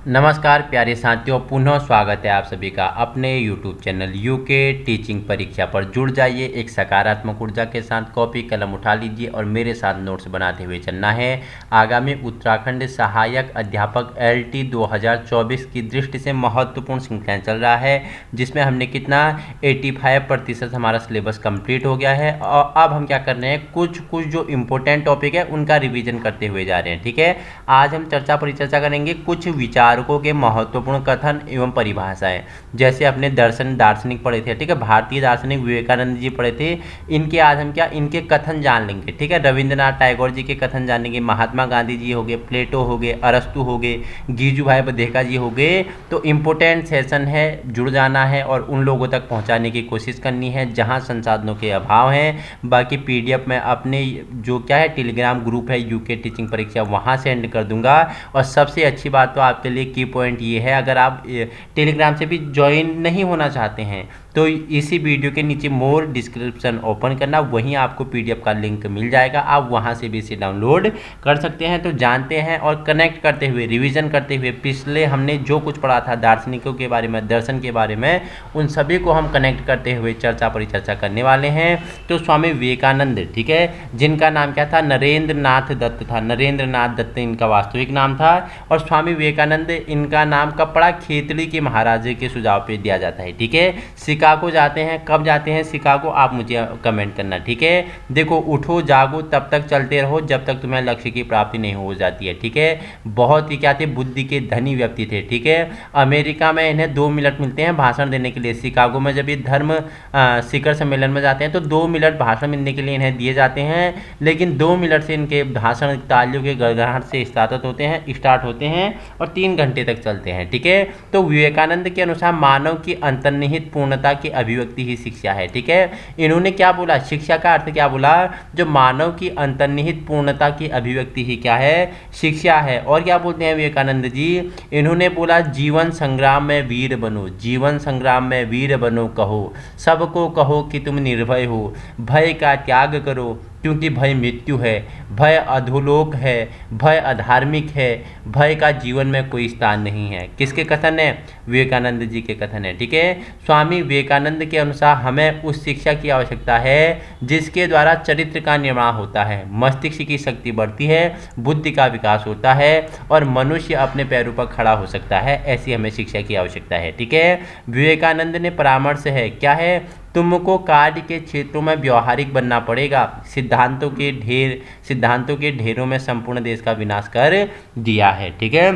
नमस्कार प्यारे साथियों, पुनः स्वागत है आप सभी का अपने YouTube चैनल यूके टीचिंग परीक्षा पर। जुड़ जाइए एक सकारात्मक ऊर्जा के साथ, कॉपी कलम उठा लीजिए और मेरे साथ नोट्स बनाते हुए चलना है। आगामी उत्तराखंड सहायक अध्यापक LT 2024 की दृष्टि से महत्वपूर्ण श्रृंखला चल रहा है, जिसमें हमने कितना 85% हमारा सिलेबस कंप्लीट हो गया है। और अब हम क्या कर रहे हैं, कुछ जो इम्पोर्टेंट टॉपिक है उनका रिविजन करते हुए जा रहे हैं। ठीक है, आज हम चर्चा परिचर्चा करेंगे कुछ विचारकों के महत्वपूर्ण कथन एवं परिभाषाएं। जैसे अपने दार्शनिक पढ़े थे, ठीक है, भारतीय दार्शनिक विवेकानंद जी पढ़े थे। इनके आज हम क्या इनके कथन जान लेंगे। ठीक है, रविंद्रनाथ टैगोर जी के कथन जानेंगे, महात्मा गांधी जी हो गए, प्लेटो हो गए, अरस्तु हो गए, गीजू भाई बधेका जी हो गए। तो इम्पोर्टेंट सेशन है, जुड़ जाना है और उन लोगों तक पहुंचाने की कोशिश करनी है जहां संसाधनों के अभाव हैं। बाकी PDF में अपने जो क्या है टेलीग्राम ग्रुप है यूके टीचिंग परीक्षा, वहां सेंड कर दूंगा। और सबसे अच्छी बात तो आपके लिए की पॉइंट ये है, अगर आप टेलीग्राम से भी ज्वाइन नहीं होना चाहते हैं तो इसी वीडियो के नीचे मोर डिस्क्रिप्शन ओपन करना, वहीं आपको PDF का लिंक मिल जाएगा, आप वहां से भी इसे डाउनलोड कर सकते हैं। तो जानते हैं और कनेक्ट करते हुए, रिवीजन करते हुए, पिछले हमने जो कुछ पढ़ा था दार्शनिकों के बारे में, दर्शन के बारे में, उन सभी को हम कनेक्ट करते हुए चर्चा परिचर्चा करने वाले हैं। तो स्वामी विवेकानंद, ठीक है, जिनका नाम क्या था, नरेंद्र नाथ दत्त था। नरेंद्र नाथ दत्त इनका वास्तविक नाम था। और स्वामी विवेकानंद इनका नाम कब पड़ा, खेतड़ी के महाराजे के सुझाव पे दिया जाता है। ठीक है, शिकागो जाते हैं, कब जाते हैं शिकागो, आप मुझे कमेंट करना। ठीक है, देखो, उठो जागो तब तक चलते रहो जब तक तुम्हें लक्ष्य की प्राप्ति नहीं हो जाती है। ठीक है, बहुत ही क्या थे, बुद्धि के धनी व्यक्ति थे। ठीक है, अमेरिका में इन्हें 2 मिनट मिलते हैं भाषण देने के लिए। शिकागो में जब ये धर्म शिखर सम्मेलन में जाते हैं तो 2 मिनट भाषण मिलने के लिए इन्हें दिए जाते हैं, लेकिन 2 मिनट से इनके भाषण तालियों के गड़गड़ाहट से स्टार्ट होते हैं और 3 घंटे तक चलते हैं। ठीक है, तो विवेकानंद के अनुसार मानव की अंतर्निहित पूर्णता की अभिव्यक्ति ही शिक्षा है। ठीक है, इन्होंने क्या बोला, शिक्षा का अर्थ क्या बोला, जो मानव की अंतर्निहित पूर्णता की अभिव्यक्ति ही क्या है, शिक्षा है। और क्या बोलते हैं विवेकानंद जी, इन्होंने बोला जीवन संग्राम में वीर बनो, जीवन संग्राम में वीर बनो, कहो सबको कहो कि तुम निर्भय हो, भय का त्याग करो क्योंकि भय मृत्यु है, भय अधोलोक है, भय अधार्मिक है, भय का जीवन में कोई स्थान नहीं है। किसके कथन है, विवेकानंद जी के कथन है। ठीक है, स्वामी विवेकानंद के अनुसार हमें उस शिक्षा की आवश्यकता है जिसके द्वारा चरित्र का निर्माण होता है, मस्तिष्क की शक्ति बढ़ती है, बुद्धि का विकास होता है और मनुष्य अपने पैरों पर खड़ा हो सकता है। ऐसी हमें शिक्षा की आवश्यकता है। ठीक है, विवेकानंद ने परामर्श है, क्या है, तुमको कार्य के क्षेत्रों में व्यवहारिक बनना पड़ेगा, सिद्धांतों के ढेरों में संपूर्ण देश का विनाश कर दिया है। ठीक है,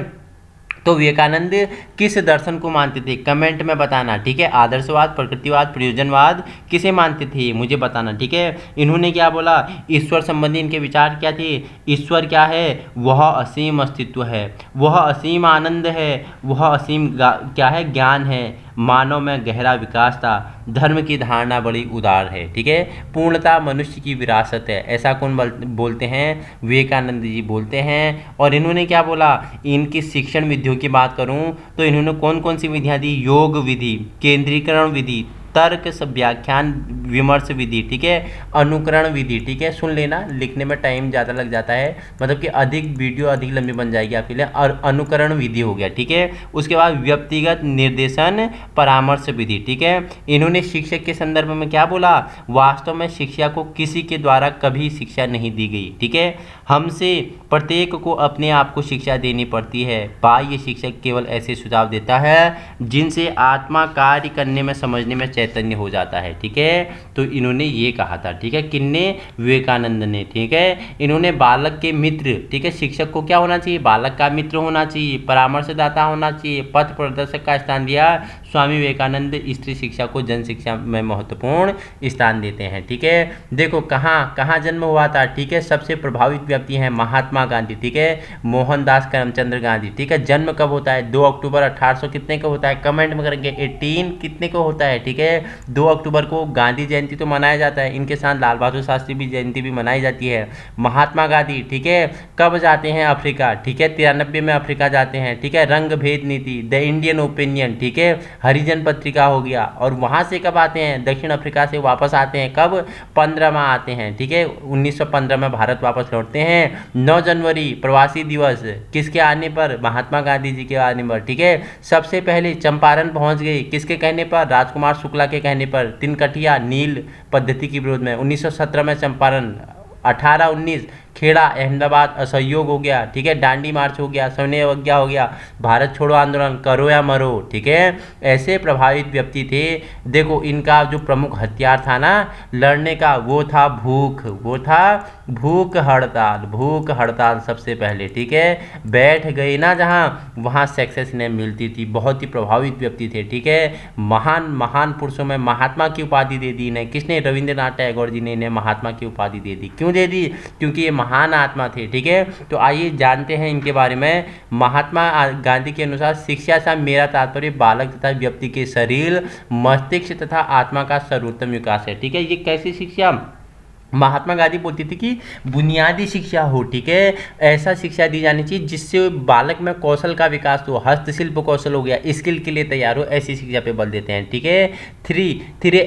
तो विवेकानंद किस दर्शन को मानते थे, कमेंट में बताना। ठीक है, आदर्शवाद, प्रकृतिवाद, प्रयोजनवाद, किसे मानते थे मुझे बताना। ठीक है, इन्होंने क्या बोला, ईश्वर संबंधी इनके विचार क्या थे, ईश्वर क्या है, वह असीम अस्तित्व है, वह असीम आनंद है, वह असीम क्या है, ज्ञान है, मानव में गहरा विकास था, धर्म की धारणा बड़ी उदार है। ठीक है, पूर्णता मनुष्य की विरासत है, ऐसा कौन बोलते हैं, विवेकानंद जी बोलते हैं। और इन्होंने क्या बोला, इनकी शिक्षण विधियों की बात करूं तो इन्होंने कौन कौन सी विधियां दी, योग विधि, केंद्रीकरण विधि, तर्क व्याख्यान विमर्श विधि, ठीक है, अनुकरण विधि। ठीक है, सुन लेना, लिखने में टाइम ज़्यादा लग जाता है, मतलब कि वीडियो अधिक लंबी बन जाएगी आपके लिए। और अनुकरण विधि हो गया। ठीक है, उसके बाद व्यक्तिगत निर्देशन परामर्श विधि। ठीक है, इन्होंने शिक्षक के संदर्भ में क्या बोला, वास्तव में शिक्षा को किसी के द्वारा कभी शिक्षा नहीं दी गई। ठीक है, हमसे प्रत्येक को अपने आप को शिक्षा देनी पड़ती है, बाह्य शिक्षक केवल ऐसे सुझाव देता है जिनसे आत्मा कार्य करने में, समझने में चैतन्य हो जाता है। ठीक है, तो इन्होंने ये कहा था। ठीक है, किन्ने, विवेकानंद ने। ठीक है, इन्होंने बालक के मित्र, ठीक है, शिक्षक को क्या होना चाहिए, बालक का मित्र होना चाहिए, परामर्शदाता होना चाहिए, पथ प्रदर्शक का स्थान दिया। स्वामी विवेकानंद स्त्री शिक्षा को जन शिक्षा में महत्वपूर्ण स्थान देते हैं। ठीक है, देखो कहाँ जन्म हुआ था। ठीक है, सबसे प्रभावित व्यक्ति हैं महात्मा गांधी, ठीक है, मोहनदास करमचंद गांधी। ठीक है, जन्म कब होता है, 2 अक्टूबर 1800 कितने को होता है, कमेंट में करेंगे, 18 कितने को होता है। ठीक है, 2 अक्टूबर को गांधी जयंती तो मनाया जाता है, इनके साथ लाल बहादुर शास्त्री भी जयंती भी मनाई जाती है। महात्मा गांधी, ठीक है, कब जाते हैं अफ्रीका, ठीक है, 93 में अफ्रीका जाते हैं। ठीक है, रंग भेद नीति, द इंडियन ओपिनियन, ठीक है, हरिजन पत्रिका हो गया। और वहाँ से कब आते हैं, दक्षिण अफ्रीका से वापस आते हैं, कब 15 में आते हैं, ठीक है, 1915 में भारत वापस लौटते हैं। 9 जनवरी प्रवासी दिवस, किसके आने पर, महात्मा गांधी जी के आने पर, ठीक है। सबसे पहले चंपारण पहुंच गई, किसके कहने पर, राजकुमार शुक्ला के कहने पर, तिनकठिया नील पद्धति के विरोध में। 1917 में चंपारण, 18-19 खेड़ा अहमदाबाद असहयोग हो गया, ठीक है, दांडी मार्च हो गया, सविनय अवज्ञा हो गया, भारत छोड़ो आंदोलन, करो या मरो, ठीक है। ऐसे प्रभावित व्यक्ति थे। देखो इनका जो प्रमुख हथियार था ना लड़ने का, वो था भूख, वो था भूख हड़ताल, भूख हड़ताल सबसे पहले, ठीक है। बैठ गए ना जहाँ, वहाँ सक्सेस इन्हें मिलती थी। बहुत ही प्रभावित व्यक्ति थे, ठीक है। महान महान पुरुषों में महात्मा की उपाधि दे दी इन्हें, किसने, रविंद्रनाथ टैगोर जी ने इन्हें महात्मा की उपाधि दे दी। क्यों दे दी, क्योंकि ये महान आत्मा थे, ठीक है। तो आइए जानते हैं इनके बारे में। महात्मा गांधी के अनुसार शिक्षा से मेरा तात्पर्य बालक तथा व्यक्ति के शरीर, मस्तिष्क तथा आत्मा का सर्वोत्तम विकास है, ठीक है। ये कैसी शिक्षा, महात्मा गांधी बोलती थी कि बुनियादी शिक्षा हो, ठीक है, ऐसा शिक्षा दी जानी चाहिए जिससे बालक में कौशल का विकास हो, हस्तशिल्प कौशल हो गया, स्किल के लिए तैयार हो, ऐसी शिक्षा पे बल देते हैं, ठीक है। थ्री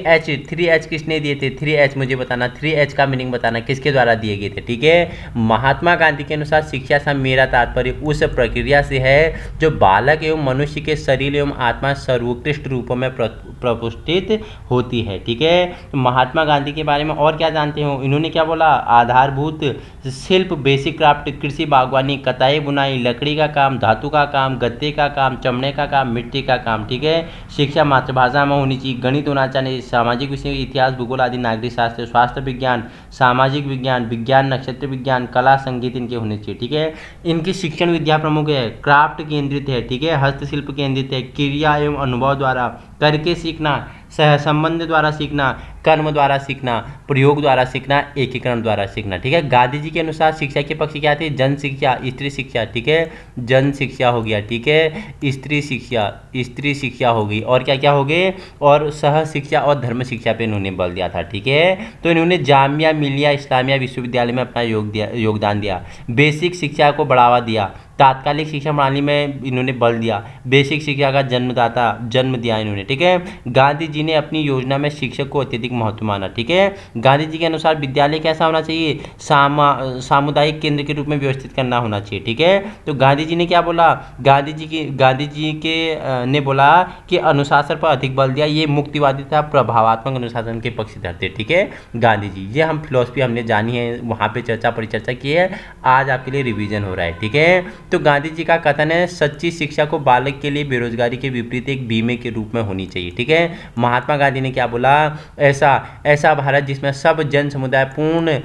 एच किसने दिए थे, 3H मुझे बताना, 3H का मीनिंग बताना, किसके द्वारा दिए गए थे, ठीक है। महात्मा गांधी के अनुसार शिक्षा से मेरा तात्पर्य उस प्रक्रिया से है जो बालक एवं मनुष्य के शरीर एवं आत्मा सर्वोत्कृष्ट रूपों में प्रपुष्टित होती है, ठीक है। महात्मा गांधी के बारे में और क्या जानते हो, इन्होंने क्या बोला, आधारभूत शिल्प, बेसिक क्राफ्ट, कृषि, बागवानी, कताई बुनाई, लकड़ी का काम, धातु का काम, गत्ते का काम, चमड़े का काम, मिट्टी का काम, ठीक है। शिक्षा मातृभाषा में होनी चाहिए, गणित होना चाहिए, सामाजिक विषय, इतिहास, भूगोल आदि, नागरिक शास्त्र, स्वास्थ्य विज्ञान, सामाजिक विज्ञान, विज्ञान, नक्षत्र विज्ञान, कला, संगीत इनके होने चाहिए, ठीक है। इनकी शिक्षण विद्या प्रमुख है, क्राफ्ट केंद्रित है, ठीक है, हस्तशिल्प केंद्रित है, क्रिया एवं अनुभव द्वारा करके सीखना, सह संबंध द्वारा सीखना, कर्म द्वारा सीखना, प्रयोग द्वारा सीखना, एकीकरण द्वारा सीखना, ठीक है। गांधी जी के अनुसार शिक्षा के पक्ष क्या थे, जन शिक्षा, स्त्री शिक्षा, ठीक है, जन शिक्षा हो गया, ठीक है, स्त्री शिक्षा हो गई, और क्या क्या हो गए, और सह शिक्षा और धर्म शिक्षा पे इन्होंने बल दिया था, ठीक है। तो इन्होंने जामिया मिलिया इस्लामिया विश्वविद्यालय में अपना योगदान दिया, बेसिक शिक्षा को बढ़ावा दिया, तात्कालिक शिक्षा प्रणाली में इन्होंने बल दिया, बेसिक शिक्षा का जन्म दिया इन्होंने, ठीक है। गांधी जी ने अपनी योजना में शिक्षक को अत्यधिक महत्व माना, ठीक है। गांधी जी के अनुसार विद्यालय कैसा होना चाहिए, सामुदायिक केंद्र के रूप में व्यवस्थित करना होना चाहिए, ठीक है। तो गांधी जी ने क्या बोला, गांधी जी के ने बोला कि अनुशासन पर अधिक बल दिया, ये मुक्तिवादी था, प्रभावात्मक अनुशासन के पक्ष थे, ठीक है, गांधी जी। ये हम फिलॉसफी हमने जानी है, वहाँ पे परिचर्चा की है, आज आपके लिए रिवीजन हो रहा है, ठीक है। तो गांधी जी का कथन है, सच्ची शिक्षा को बालक के लिए बेरोजगारी के विपरीत एक बीमे के रूप में होनी चाहिए, ठीक है। महात्मा गांधी ने क्या बोला, ऐसा भारत जिसमें सब जन समुदाय पूर्ण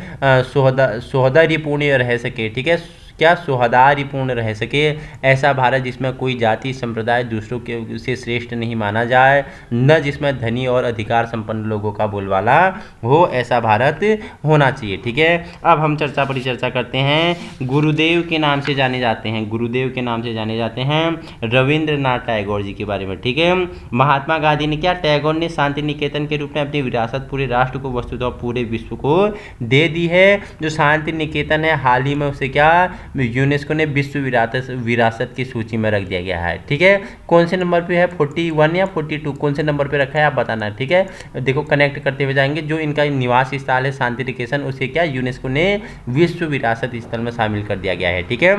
सौहार्दपूर्ण रह सके, ठीक है, क्या सौहार्दपूर्ण रह सके, ऐसा भारत जिसमें कोई जाति संप्रदाय दूसरों के से श्रेष्ठ नहीं माना जाए, न जिसमें धनी और अधिकार संपन्न लोगों का बोलबाला हो, ऐसा भारत होना चाहिए, ठीक है। अब हम परिचर्चा करते हैं। गुरुदेव के नाम से जाने जाते हैं, गुरुदेव के नाम से जाने जाते हैं रविंद्रनाथ टैगोर जी के बारे में, ठीक है। महात्मा गांधी ने क्या, टैगोर ने शांति निकेतन के रूप में अपनी विरासत पूरे राष्ट्र को, वस्तुतः पूरे विश्व को दे दी है। जो शांति निकेतन है, हाल ही में उसे क्या, यूनेस्को ने विश्व विरासत की सूची में रख दिया गया है, ठीक है। कौन से नंबर पे है, 41 या 42, कौन से नंबर पे रखा है आप बताना, ठीक है। देखो कनेक्ट करते हुए जाएंगे, जो इनका निवास स्थल है शांति निकेतन, उसे क्या यूनेस्को ने विश्व विरासत स्थल में शामिल कर दिया गया है, ठीक है।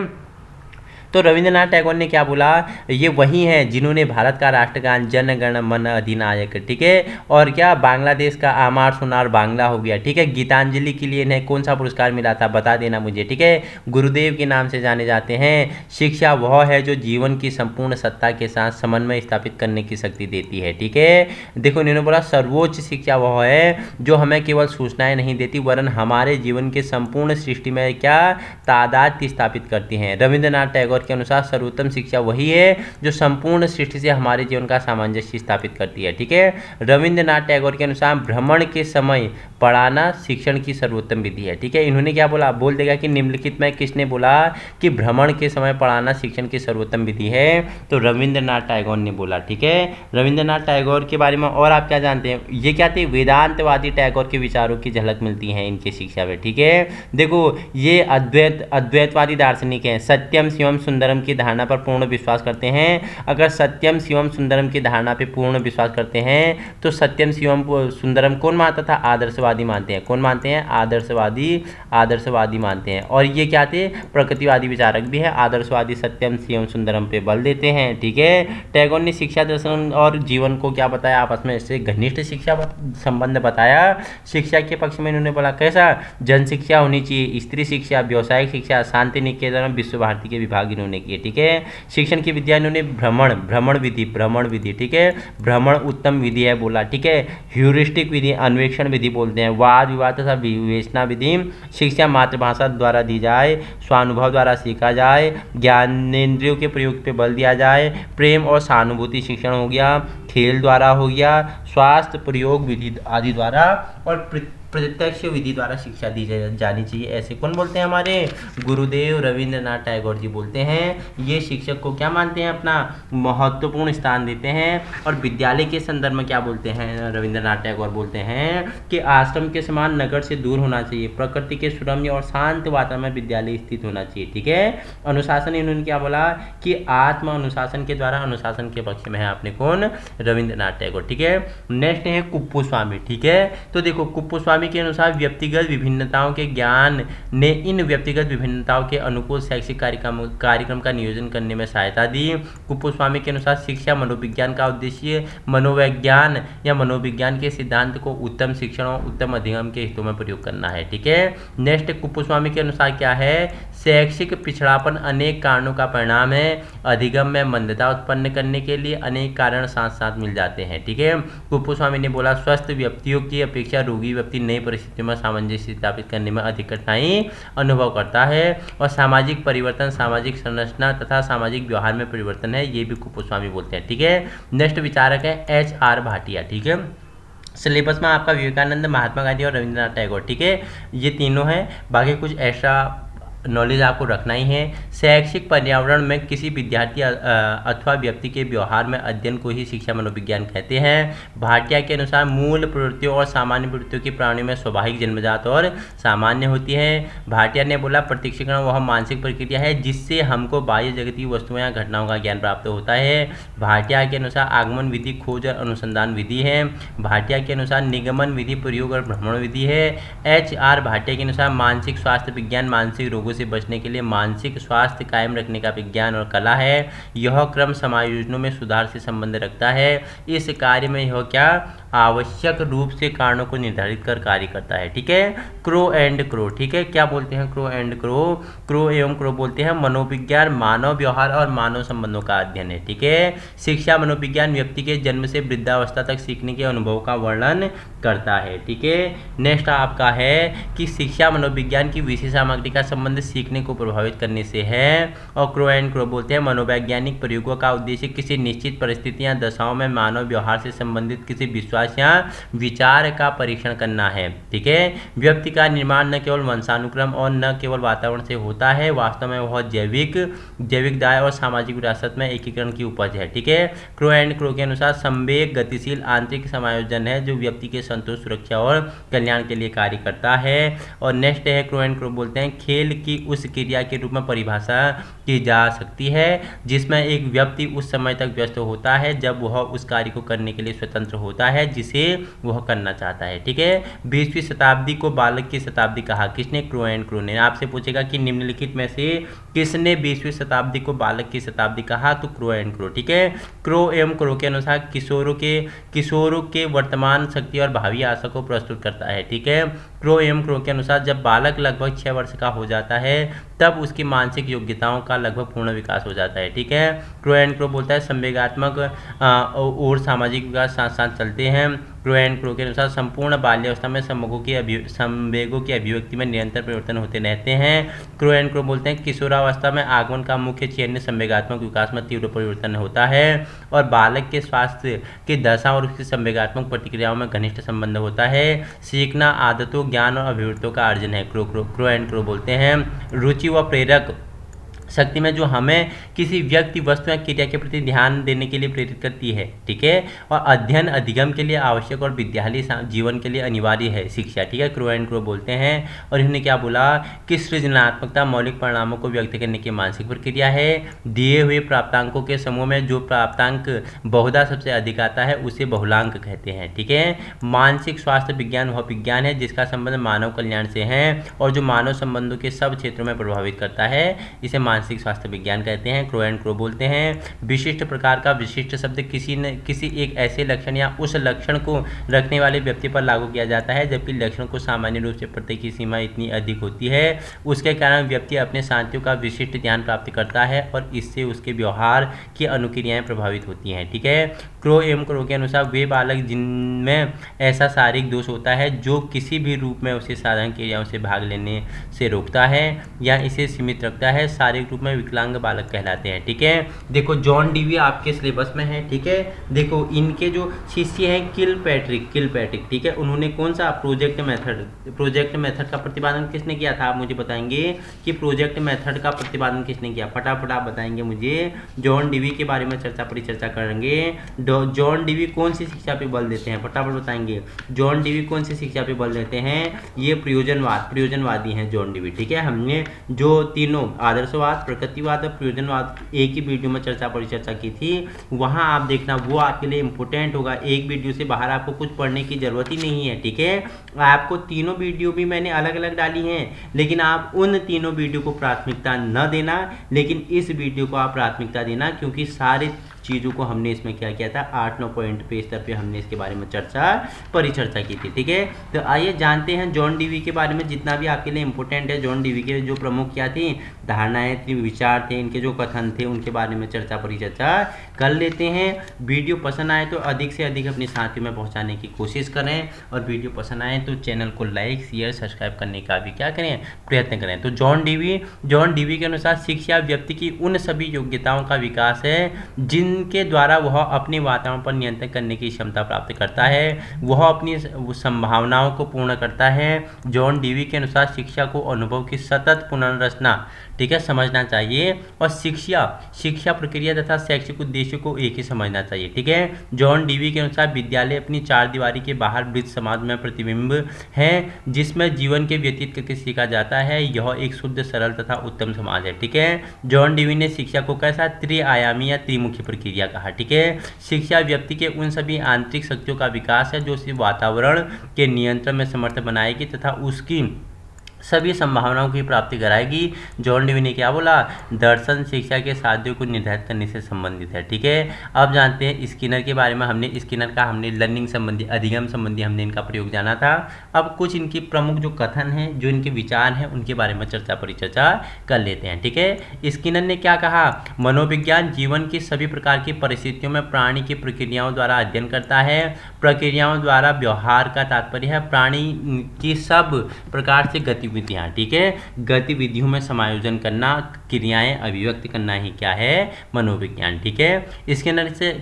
तो रविंद्रनाथ टैगोर ने क्या बोला, ये वही हैं जिन्होंने भारत का राष्ट्रगान जन गण मन अधिनायक, ठीक है, और क्या बांग्लादेश का आमार सोनार बांग्ला हो गया, ठीक है। गीतांजलि के लिए इन्हें कौन सा पुरस्कार मिला था, बता देना मुझे, ठीक है। गुरुदेव के नाम से जाने जाते हैं। शिक्षा वह है जो जीवन की संपूर्ण सत्ता के साथ समन्वय स्थापित करने की शक्ति देती है, ठीक है। देखो इन्होंने बोला सर्वोच्च शिक्षा वह है जो हमें केवल सूचनाएं नहीं देती वरन हमारे जीवन के संपूर्ण सृष्टि में क्या तादाद स्थापित करती हैं। रविंद्रनाथ टैगोर के अनुसार सर्वोत्तम शिक्षा वही है जो संपूर्ण सृष्टि से हमारे जीवन का सामंजस्य स्थापित करती है, ठीक है। रविंद्रनाथ टैगोर के अनुसार भ्रमण के समय पढ़ाना शिक्षण की सर्वोत्तम विधि है, ठीक है। इन्होंने क्या बोला, बोल देगा कि निम्नलिखित में किसने बोला कि भ्रमण के समय पढ़ाना शिक्षण की सर्वोत्तम विधि है, तो रविंद्रनाथ टैगोर ने बोला, ठीक है। रविंद्रनाथ टैगोर के बारे में और आप क्या जानते हैं, ये क्या थे, वेदांतवादी टैगोर के विचारों की झलक मिलती है इनकी शिक्षा में, ठीक है। देखो ये अद्वैतवादी दार्शनिक हैं, सत्यम शिवम सुंदरम की धारणा पर पूर्ण विश्वास करते हैं। अगर सत्यम शिवम सुंदरम की धारणा पर पूर्ण विश्वास करते हैं तो सत्यम शिवम सुंदरम कौन मानता था? आदर्शवादी मानते हैं। कौन मानते हैं? आदर्शवादी मानते हैं। और ये क्या थे? प्रकृतिवादी विचारक भी है। आदर्शवादी सत्यम शिवम सुंदरम पे बल देते हैं। ठीक है। टैगोर ने शिक्षा, दर्शन और जीवन को क्या बताया? आपस में इससे घनिष्ठ शिक्षा संबंध बताया। शिक्षा के पक्ष में इन्होंने बोला कैसा? जन शिक्षा होनी चाहिए, स्त्री शिक्षा, व्यावसायिक शिक्षा, शांति निकेतन और विश्व भारती के विभाग इन्होंने किए। ठीक है। शिक्षण की विद्या इन्होंने भ्रमण विधि, ठीक है, भ्रमण उत्तम विधि है बोला। ठीक है। ह्यूरिस्टिक विधि, अन्वेषण विधि बोलते हैं। वाद विवाद तथा विवेचना विधि, शिक्षा मातृभाषा द्वारा दी जाए, स्वानुभव द्वारा सीखा जाए, ज्ञानेंद्रियों के प्रयोग पे बल दिया जाए, प्रेम और सहानुभूति शिक्षण हो गया, खेल द्वारा हो गया, स्वास्थ्य प्रयोग विधि आदि द्वारा और प्रत्यक्ष विधि द्वारा शिक्षा दी जानी चाहिए। ऐसे कौन बोलते हैं? हमारे गुरुदेव रविंद्रनाथ टैगोर जी बोलते हैं। ये शिक्षक को क्या मानते हैं? अपना महत्वपूर्ण स्थान देते हैं। और विद्यालय के संदर्भ में क्या बोलते हैं? रविंद्रनाथ टैगोर बोलते हैं कि आश्रम के समान नगर से दूर होना चाहिए, प्रकृति के सुरम्य और शांत वातावरण में विद्यालय स्थित होना चाहिए। ठीक है। अनुशासन इन्होंने क्या बोला कि आत्म अनुशासन के द्वारा अनुशासन के पक्ष में है। आपने कौन? रविंद्रनाथ टैगोर। ठीक है। नेक्स्ट है कुप्पुस्वामी। ठीक है। तो देखो कुप्पुस्वामी के अनुसार व्यक्तिगत विभिन्नताओं के ज्ञान ने इन व्यक्तिगत विभिन्नताओं के अनुकूल शैक्षिक कार्यक्रम का नियोजन करने में सहायता दी। कुप्पुस्वामी के अनुसार शिक्षा मनोविज्ञान का उद्देश्य मनोविज्ञान या मनोविज्ञान के सिद्धांत को उत्तम शिक्षण और उत्तम अधिगम के हितों में प्रयोग करना है। ठीक है। नेक्स्ट कुप्पुस्वामी के अनुसार क्या है? शैक्षिक पिछड़ापन अनेक कारणों का परिणाम है। अधिगम में मंदता उत्पन्न करने के लिए अनेक कारण साथ साथ मिल जाते हैं। ठीक है। कुप्पुस्वामी ने बोला स्वस्थ व्यक्तियों की अपेक्षा रोगी व्यक्ति नई परिस्थितियों में सामंजस्य स्थापित करने में अधिक कठिनाई अनुभव करता है। और सामाजिक परिवर्तन, सामाजिक संरचना तथा सामाजिक व्यवहार में परिवर्तन है, ये भी कुप्पुस्वामी बोलते हैं। ठीक है। नेक्स्ट विचारक है HR भाटिया। ठीक है। सिलेबस में आपका विवेकानंद, महात्मा गांधी और रविंद्रनाथ टैगोर। ठीक है। ये तीनों हैं। बाकी कुछ एक्स्ट्रा नॉलेज आपको रखना ही है। शैक्षिक पर्यावरण में किसी विद्यार्थी अथवा व्यक्ति के व्यवहार में अध्ययन को ही शिक्षा मनोविज्ञान कहते हैं। भाटिया के अनुसार मूल प्रवृत्तियों और सामान्य प्रवृत्तियों की प्राणियों में स्वाभाविक, जन्मजात और सामान्य होती है। भाटिया ने बोला प्रत्यक्षीकरण वह मानसिक प्रक्रिया है जिससे हमको बाह्य जगत की वस्तुओं या घटनाओं का ज्ञान प्राप्त होता है। भाटिया के अनुसार आगमन विधि खोज और अनुसंधान विधि है। भाटिया के अनुसार निगमन विधि प्रयोग और भ्रमण विधि है। HR भाटिया के अनुसार मानसिक स्वास्थ्य विज्ञान मानसिक रोगों से बचने के लिए मानसिक स्वास्थ्य कायम रखने का विज्ञान और कला है। यह क्रम समायोजनों में सुधार से संबंध रखता है। इस कार्य में यह क्या आवश्यक रूप से कारणों को निर्धारित कर कार्य करता है। ठीक है। Crow and crow. ठीक है। क्या बोलते हैं? Crow and crow. क्रो एवं क्रो बोलते हैं मनोविज्ञान मानव व्यवहार और मानव संबंधों का अध्ययन है। ठीक है। शिक्षा मनोविज्ञान व्यक्ति के जन्म से वृद्धावस्था तक सीखने के अनुभव का वर्णन करता है। ठीक है। नेक्स्ट आपका है कि शिक्षा मनोविज्ञान की विषय सामग्री का संबंध सीखने को प्रभावित करने से है। और क्रो एंड क्रो बोलते हैं मनोवैज्ञानिक प्रयोगों का उद्देश्य किसी निश्चित परिस्थितियां दशाओं में मानव व्यवहार से संबंधित किसी विश्वास या विचार का परीक्षण करना है। ठीक है। व्यक्ति का निर्माण न केवल वंशानुक्रम और न केवल वातावरण से होता है, वास्तव में वह जैविक दाय और सामाजिक विरासत में एकीकरण की उपज है। ठीक है। क्रो एंड क्रो के अनुसार संवेग गतिशील आंतरिक समायोजन है जो व्यक्ति के संतोष, सुरक्षा और कल्याण के लिए कार्य करता है। और नेक्स्ट है क्रो एंड क्रो बोलते हैं खेल की उस क्रिया के रूप में परिभाषा की जा सकती है जिसमें एक व्यक्ति उस समय तक व्यस्त होता है जब वह उस कार्य को करने के लिए स्वतंत्र होता है जिसे वह करना चाहता है। ठीक है। 20वीं शताब्दी को बालक की शताब्दी कहा किसने? क्रो एंड क्रो ने। आपसे पूछेगा कि निम्नलिखित में से किसने 20वीं शताब्दी को बालक की शताब्दी कहा? तो क्रो एंड क्रो। ठीक है। क्रो एवं क्रो के अनुसार किशोरों के वर्तमान शक्ति और भावी आशा को प्रस्तुत करता है। ठीक है। क्रो एवं क्रो के अनुसार जब बालक लगभग 6 वर्ष का हो जाता है तब उसकी मानसिक योग्यताओं का लगभग पूर्ण विकास हो जाता है। ठीक है। क्रो एंड क्रो बोलता है संवेगात्मक और सामाजिक विकास साथ साथ चलते हैं। क्रो एंड क्रो के अनुसार संपूर्ण बाल्यावस्था में संवेगों की अभिव्यक्ति में निरंतर परिवर्तन होते रहते हैं। क्रो एंड क्रो बोलते हैं किशोरावस्था में आगमन का मुख्य चयन संवेगात्मक विकास में तीव्र परिवर्तन होता है और बालक के स्वास्थ्य की दशा और उसकी संवेगात्मक प्रतिक्रियाओं में घनिष्ठ संबंध होता है। सीखना आदतों, ज्ञान और अभिवृत्तियों का अर्जन है। क्रो एंड क्रो बोलते हैं रुचि व प्रेरक शक्ति में जो हमें किसी व्यक्ति, वस्तु या क्रिया के प्रति ध्यान देने के लिए प्रेरित करती है, ठीक है। और अध्ययन अधिगम के लिए आवश्यक और विद्यालय जीवन के लिए अनिवार्य है शिक्षा, ठीक है। क्रो एंड क्रो बोलते हैं और इन्होंने क्या बोला कि सृजनात्मकता मौलिक परिणामों को व्यक्त करने की मानसिक प्रक्रिया है। दिए हुए प्राप्तांकों के समूह में जो प्राप्तांक बहुधा सबसे अधिक आता है उसे बहुलांक कहते हैं, ठीक है। मानसिक स्वास्थ्य विज्ञान वह विज्ञान है जिसका संबंध मानव कल्याण से है और जो मानव संबंधों के सब क्षेत्रों में प्रभावित करता है, इसे मानसिक स्वास्थ्य विज्ञान कहते हैं। क्रो एंड क्रो बोलते हैं विशिष्ट प्रकार का विशिष्ट शब्द किसी एक ऐसे लक्षण या उस लक्षण को रखने वाले व्यक्ति पर लागू किया जाता है, जबकि लक्षण को सामान्य रूप से प्रत्येक की सीमा इतनी अधिक होती है उसके कारण व्यक्ति अपने साथियों का विशिष्ट ध्यान प्राप्त करता है और इससे उसके व्यवहार की अनुक्रियाएं प्रभावित होती हैं, ठीक है। क्रो एवं क्रो के अनुसार वे बालक जिनमें ऐसा शारीरिक दोष होता है जो किसी भी रूप में उसे साधारण क्रियाओं से भाग लेने से रोकता है या इसे सीमित रखता है, शारीरिक रूप में विकलांग बालक कहलाते हैं, ठीक है। देखो जॉन डीवी आपके सिलेबस में है, ठीक है। देखो इनके जो शिष्य हैं किलपैट्रिक, ठीक है, उन्होंने कौन सा प्रोजेक्ट मेथड का प्रतिपादन किसने किया था? आप मुझे बताएंगे कि प्रोजेक्ट मेथड का प्रतिपादन किसने किया, फटाफट आप बताएंगे मुझे। जॉन डीवी के बारे में परिचर्चा करेंगे। जॉन डीवी कौन सी शिक्षा पे बल देते हैं, फटाफट बताएंगे। जॉन डीवी कौन सी शिक्षा पे बल देते हैं? ये प्रयोजनवादी हैं जॉन डीवी, ठीक है। हमने जो तीनों आदर्शवाद, प्रकृतिवाद और प्रयोजनवाद एक ही वीडियो में परिचर्चा की थी, वहां आप देखना, वो आपके लिए इंपॉर्टेंट होगा। एक वीडियो से बाहर आपको कुछ पढ़ने की जरूरत ही नहीं है, ठीक है। आपको तीनों वीडियो भी मैंने अलग अलग डाली हैं, लेकिन आप उन तीनों वीडियो को प्राथमिकता न देना, लेकिन इस वीडियो को आप प्राथमिकता देना, क्योंकि सारे चीज़ों को हमने इसमें क्या किया था, 8-9 पॉइंट पे स्तर पे हमने इसके बारे में परिचर्चा की थी, ठीक है। तो आइए जानते हैं जॉन डीवी के बारे में, जितना भी आपके लिए इंपॉर्टेंट है। जॉन डीवी के जो प्रमुख क्या थी, धारणाएं थी, विचार थे, इनके जो कथन थे, उनके बारे में परिचर्चा कर लेते हैं। वीडियो पसंद आए तो अधिक से अधिक अपने साथियों में पहुंचाने की कोशिश करें, और वीडियो पसंद आए तो चैनल को लाइक, शेयर, सब्सक्राइब करने का भी क्या करें, प्रयत्न करें। तो जॉन डीवी के अनुसार शिक्षा व्यक्ति की उन सभी योग्यताओं का विकास है जिनके द्वारा वह अपने वातावरण पर नियंत्रण करने की क्षमता प्राप्त करता है, वह अपनी संभावनाओं को पूर्ण करता है। जॉन डीवी के अनुसार शिक्षा को अनुभव की सतत पुनर्रचना, ठीक है, समझना चाहिए, और शिक्षा प्रक्रिया तथा शैक्षिक उद्देश्य को एक ही समझना चाहिए, ठीक है। जॉन डीवी के अनुसार विद्यालय अपनी चार दीवारी के बाहर वृत्त समाज में प्रतिबिंब है जिसमें जीवन के व्यतीत करके सीखा जाता है। यह एक शुद्ध, सरल तथा उत्तम समाज है, ठीक है। जॉन डीवी ने शिक्षा को कैसा त्रिआयामी या त्रिमुखी प्रक्रिया कहा, ठीक है। शिक्षा व्यक्ति के उन सभी आंतरिक शक्तियों का विकास है जो उसे वातावरण के नियंत्रण में समर्थ बनाएगी तथा उसकी सभी संभावनाओं की प्राप्ति कराएगी। जॉन डीवी ने क्या बोला, दर्शन शिक्षा के साध्यों को निर्धारित करने से संबंधित है, ठीक है। अब जानते हैं स्किनर के बारे में। हमने लर्निंग संबंधी, अधिगम संबंधी हमने इनका प्रयोग जाना था। अब कुछ इनकी प्रमुख जो कथन हैं, जो इनके विचार हैं, उनके बारे में परिचर्चा कर लेते हैं, ठीक है। स्किनर ने क्या कहा, मनोविज्ञान जीवन की सभी प्रकार की परिस्थितियों में प्राणी की प्रक्रियाओं द्वारा अध्ययन करता है। प्रक्रियाओं द्वारा व्यवहार का तात्पर्य है प्राणी की सब प्रकार से गतिविधियां, ठीक है, गतिविधियों में समायोजन करना, क्रियाएं अभिव्यक्त करना ही क्या है, मनोविज्ञान, ठीक है। इसके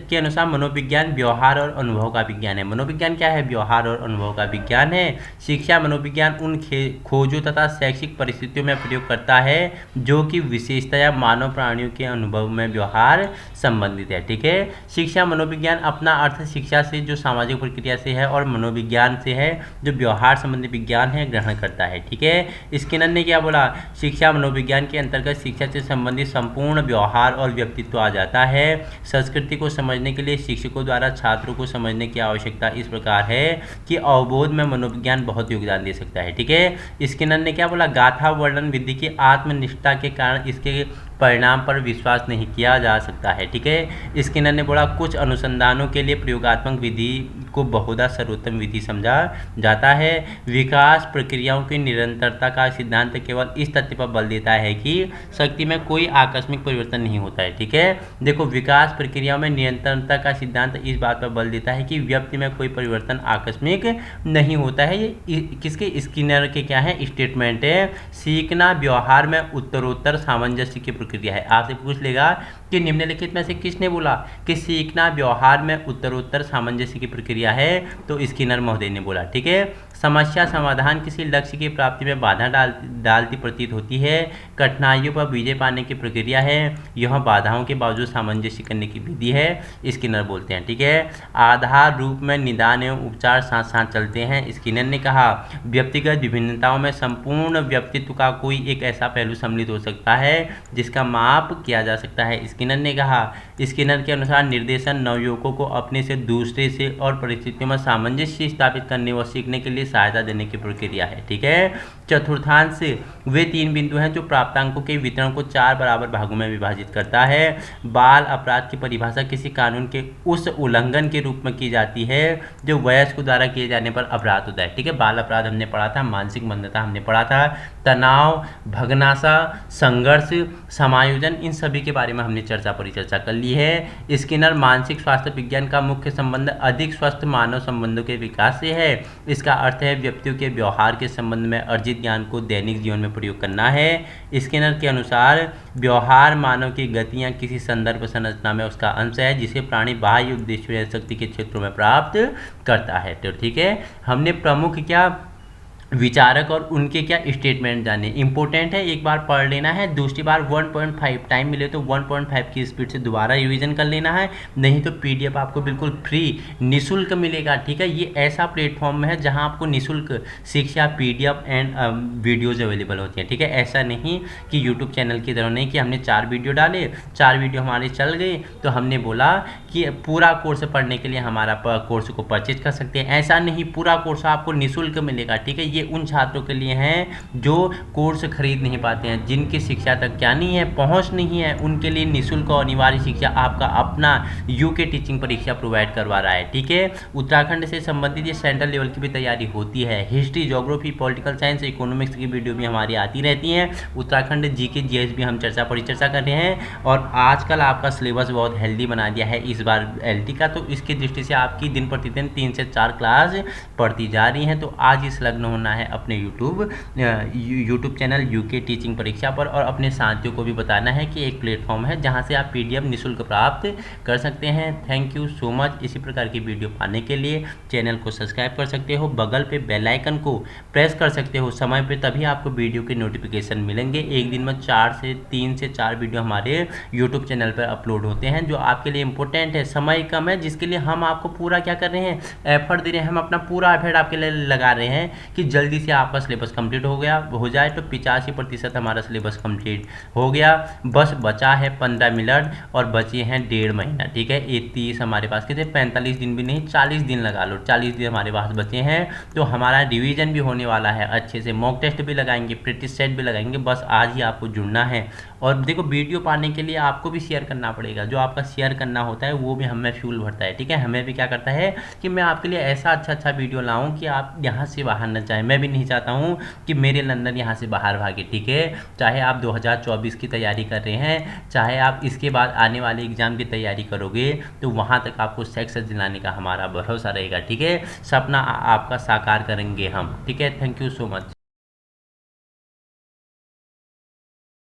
के अनुसार मनोविज्ञान व्यवहार और अनुभव का विज्ञान है। मनोविज्ञान क्या है, व्यवहार और अनुभव का विज्ञान है। शिक्षा मनोविज्ञान उन खोजों तथा शैक्षिक परिस्थितियों में प्रयोग करता है जो कि विशेषतया मानव प्राणियों के अनुभव में व्यवहार संबंधित है, ठीक है। शिक्षा मनोविज्ञान अपना अर्थ शिक्षा से जो सामाजिक प्रक्रिया से है और मनोविज्ञान से है जो व्यवहार संबंधी विज्ञान है ग्रहण करता है, ठीक है। स्किनर ने क्या बोला, शिक्षा मनोविज्ञान के अंतर्गत शिक्षा से संबंधित संपूर्ण व्यवहार और व्यक्तित्व आ जाता है। संस्कृति को समझने के लिए शिक्षकों द्वारा छात्रों को समझने की आवश्यकता इस प्रकार है कि अवबोध में मनोविज्ञान बहुत योगदान दे सकता है, ठीक है। स्किनर ने क्या बोला, गाथा वर्णन विधि की आत्मनिष्ठा के कारण इसके परिणाम पर विश्वास नहीं किया जा सकता है, ठीक है। स्किनर ने बोला, कुछ अनुसंधानों के लिए प्रयोगात्मक विधि को बहुधा सर्वोत्तम विधि समझा जाता है। विकास प्रक्रियाओं की निरंतरता का सिद्धांत केवल इस तथ्य पर बल देता है कि शक्ति में कोई आकस्मिक परिवर्तन नहीं होता है, ठीक है। देखो, विकास प्रक्रियाओं में निरंतरता का सिद्धांत इस बात पर बल देता है कि व्यक्ति में कोई परिवर्तन आकस्मिक नहीं होता है। ये किसके, स्किनर के क्या है, स्टेटमेंट है। सीखना व्यवहार में उत्तरोत्तर सामंजस्य की प्रक्रिया है। आपसे पूछ लेगा कि निम्नलिखित में से किसने बोला कि सीखना व्यवहार में उत्तरोत्तर सामंजस्य की प्रक्रिया है, तो स्किनर महोदय ने बोला, ठीक है। समस्या समाधान किसी लक्ष्य की प्राप्ति में बाधा डालती प्रतीत होती है। कठिनाइयों पर विजय पाने की प्रक्रिया है। यह बाधाओं के बावजूद सामंजस्य करने की विधि है, स्किनर बोलते हैं। ठीक है, आधार रूप में निदान एवं उपचार साथ साथ चलते हैं, स्किनर ने कहा। व्यक्तिगत विभिन्नताओं में संपूर्ण व्यक्तित्व का कोई एक ऐसा पहलू सम्मिलित हो सकता है जिसका माप किया जा सकता है, स्किनर ने कहा। स्किनर के अनुसार निर्देशन नवयुवकों को अपने से दूसरे से और परिस्थितियों में सामंजस्य स्थापित करने व सीखने के लिए सहायता देने की प्रक्रिया है। ठीक है, चतुर्थांश वे 3 बिंदु हैं जो प्राप्तांकों के वितरण को 4 बराबर भागों में विभाजित करता है। बाल अपराध की परिभाषा किसी कानून के उस उल्लंघन के रूप में की जाती है जो वयस्क द्वारा किए जाने पर अपराध होता है। ठीक है, बाल अपराध हमने पढ़ा था, मानसिक मंदता हमने पढ़ा था, तनाव, भगनाशा, संघर्ष, समायोजन, इन सभी के बारे में हमने परिचर्चा कर ली है। स्किनर मानसिक स्वास्थ्य विज्ञान का मुख्य संबंध अधिक स्वस्थ मानव संबंधों के विकास से है। इसका अर्थ है व्यक्तियों के व्यवहार के संबंध में अर्जित ज्ञान को दैनिक जीवन में प्रयोग करना है। स्किनर के अनुसार व्यवहार मानव की गतियां किसी संदर्भ संरचना में उसका अंश है जिसे प्राणी बाह्य उद्देश्य शक्ति के क्षेत्रों में प्राप्त करता है। तो ठीक है, हमने प्रमुख क्या विचारक और उनके क्या स्टेटमेंट जाने। इंपॉर्टेंट है, एक बार पढ़ लेना है, दूसरी बार 1.5 टाइम मिले तो 1.5 की स्पीड से दोबारा रिवीजन कर लेना है, नहीं तो पीडीएफ आपको बिल्कुल फ्री निःशुल्क मिलेगा। ठीक है, ये ऐसा प्लेटफॉर्म है जहां आपको निःशुल्क शिक्षा पीडीएफ एंड वीडियोज अवेलेबल होती हैं। ठीक है, ऐसा नहीं कि यूट्यूब चैनल की तरह नहीं कि हमने 4 वीडियो डाले, 4 वीडियो हमारे चल गए तो हमने बोला कि पूरा कोर्स पढ़ने के लिए हमारा कोर्स को परचेज कर सकते हैं। ऐसा नहीं, पूरा कोर्स आपको निःशुल्क मिलेगा। ठीक है, ये उन छात्रों के लिए हैं जो कोर्स खरीद नहीं पाते हैं, जिनकी शिक्षा तक क्या नहीं है, पहुंच नहीं है, उनके लिए निःशुल्क और अनिवार्य शिक्षा आपका अपना यूके टीचिंग परीक्षा प्रोवाइड करवा रहा है। ठीक है, उत्तराखंड से संबंधित ये सेंट्रल लेवल की भी तैयारी होती है। History, geography, political science, economics की वीडियो भी हमारी आती रहती हैं। उत्तराखंड जीके जीएस भी हम परिचर्चा कर रहे हैं और आजकल आपका सिलेबस बहुत हेल्दी बना दिया है इस बार एलटी का, तो इसकी दृष्टि से आपकी दिन प्रतिदिन 3 से 4 क्लास पढ़ती जा रही हैं। तो आज ही संलग्न होना है अपने यूट्यूब चैनल यूके टीचिंग परीक्षा पर और अपने साथियों को भी बताना है कि एक प्लेटफॉर्म है जहां से आप पीडीएफ निःशुल्क प्राप्त कर सकते हैं। Thank you so much. इसी प्रकार की वीडियो पाने के लिए चैनल को सब्सक्राइब कर सकते हो, बगल पे बेल आइकन को प्रेस कर सकते हो समय पे, तभी आपको वीडियो के नोटिफिकेशन मिलेंगे। एक दिन में 3 से 4 वीडियो हमारे यूट्यूब चैनल पर अपलोड होते हैं जो आपके लिए इंपॉर्टेंट है। समय कम है जिसके लिए हम आपको पूरा क्या कर रहे हैं, एफर्ट दे रहे हैं, हम अपना पूरा एफर्ट आपके लिए लगा रहे हैं कि जल्दी से आपका सिलेबस कंप्लीट हो जाए। तो 85% हमारा सिलेबस कंप्लीट हो गया, बस बचा है 15 मिनट और बचे हैं 1.5 महीना। ठीक है, ये 30 हमारे पास कितने 45 दिन भी नहीं, 40 दिन लगा लो, 40 दिन हमारे पास बचे हैं। तो हमारा रिवीजन भी होने वाला है अच्छे से, मॉक टेस्ट भी लगाएंगे, प्रैक्टिस सेट भी लगाएंगे। बस आज ही आपको जुड़ना है और देखो वीडियो पाने के लिए आपको भी शेयर करना पड़ेगा। जो आपका शेयर करना होता है वो भी हमें फ्यूल भरता है। ठीक है, हमें भी क्या करता है कि मैं आपके लिए ऐसा अच्छा वीडियो लाऊं कि आप यहाँ से बाहर न जाएं। मैं भी नहीं चाहता हूँ कि मेरे लंदन यहाँ से बाहर भागे। ठीक है, चाहे आप 2024 की तैयारी कर रहे हैं, चाहे आप इसके बाद आने वाले एग्जाम की तैयारी करोगे, तो वहाँ तक आपको सक्सेस दिलाने का हमारा भरोसा रहेगा। ठीक है, सपना आपका साकार करेंगे हम। ठीक है, थैंक यू सो मच।